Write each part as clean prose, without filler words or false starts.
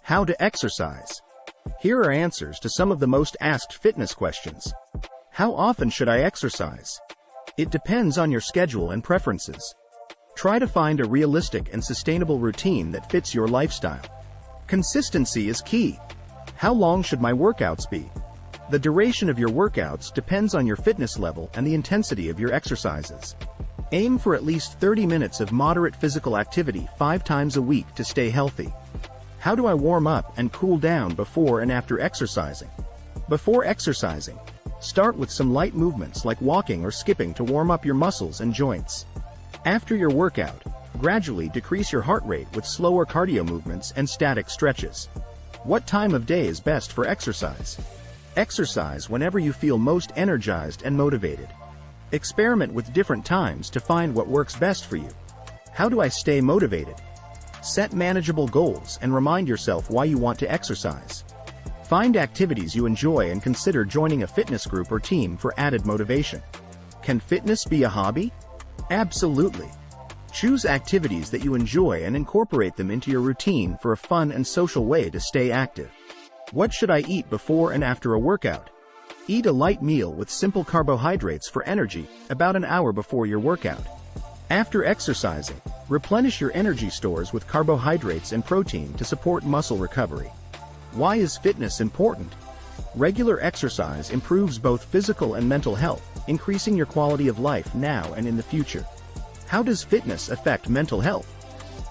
How to exercise. Here are answers to some of the most asked fitness questions. How often should I exercise? It depends on your schedule and preferences. Try to find a realistic and sustainable routine that fits your lifestyle. Consistency is key. How long should my workouts be? The duration of your workouts depends on your fitness level and the intensity of your exercises. Aim for at least 30 minutes of moderate physical activity 5 times a week to stay healthy. How do I warm up and cool down before and after exercising? Before exercising, start with some light movements like walking or skipping to warm up your muscles and joints. After your workout, gradually decrease your heart rate with slower cardio movements and static stretches. What time of day is best for exercise? Exercise whenever you feel most energized and motivated. Experiment with different times to find what works best for you. How do I stay motivated? Set manageable goals and remind yourself why you want to exercise. Find activities you enjoy and consider joining a fitness group or team for added motivation. Can fitness be a hobby? Absolutely. Choose activities that you enjoy and incorporate them into your routine for a fun and social way to stay active. What should I eat before and after a workout? Eat a light meal with simple carbohydrates for energy about an hour before your workout. After exercising, replenish your energy stores with carbohydrates and protein to support muscle recovery. Why is fitness important? Regular exercise improves both physical and mental health, increasing your quality of life now and in the future. How does fitness affect mental health?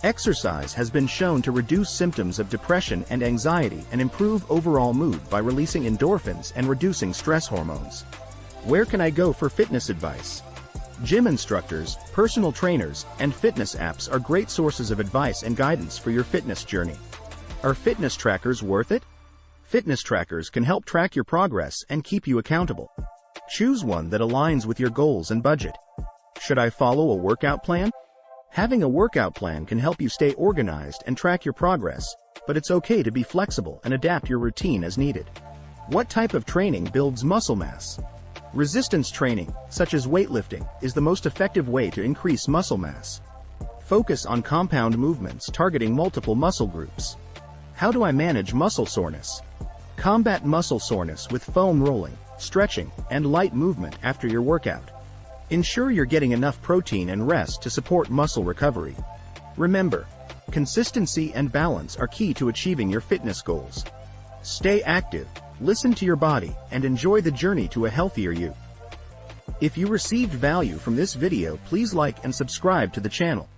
Exercise has been shown to reduce symptoms of depression and anxiety and improve overall mood by releasing endorphins and reducing stress hormones. Where can I go for fitness advice? Gym instructors, personal trainers, and fitness apps are great sources of advice and guidance for your fitness journey. Are fitness trackers worth it? Fitness trackers can help track your progress and keep you accountable. Choose one that aligns with your goals and budget. Should I follow a workout plan? Having a workout plan can help you stay organized and track your progress, but it's okay to be flexible and adapt your routine as needed. What type of training builds muscle mass? Resistance training, such as weightlifting, is the most effective way to increase muscle mass. Focus on compound movements targeting multiple muscle groups. How do I manage muscle soreness? Combat muscle soreness with foam rolling, stretching, and light movement after your workout. Ensure you're getting enough protein and rest to support muscle recovery. Remember, consistency and balance are key to achieving your fitness goals. Stay active, listen to your body, and enjoy the journey to a healthier you. If you received value from this video, please like and subscribe to the channel.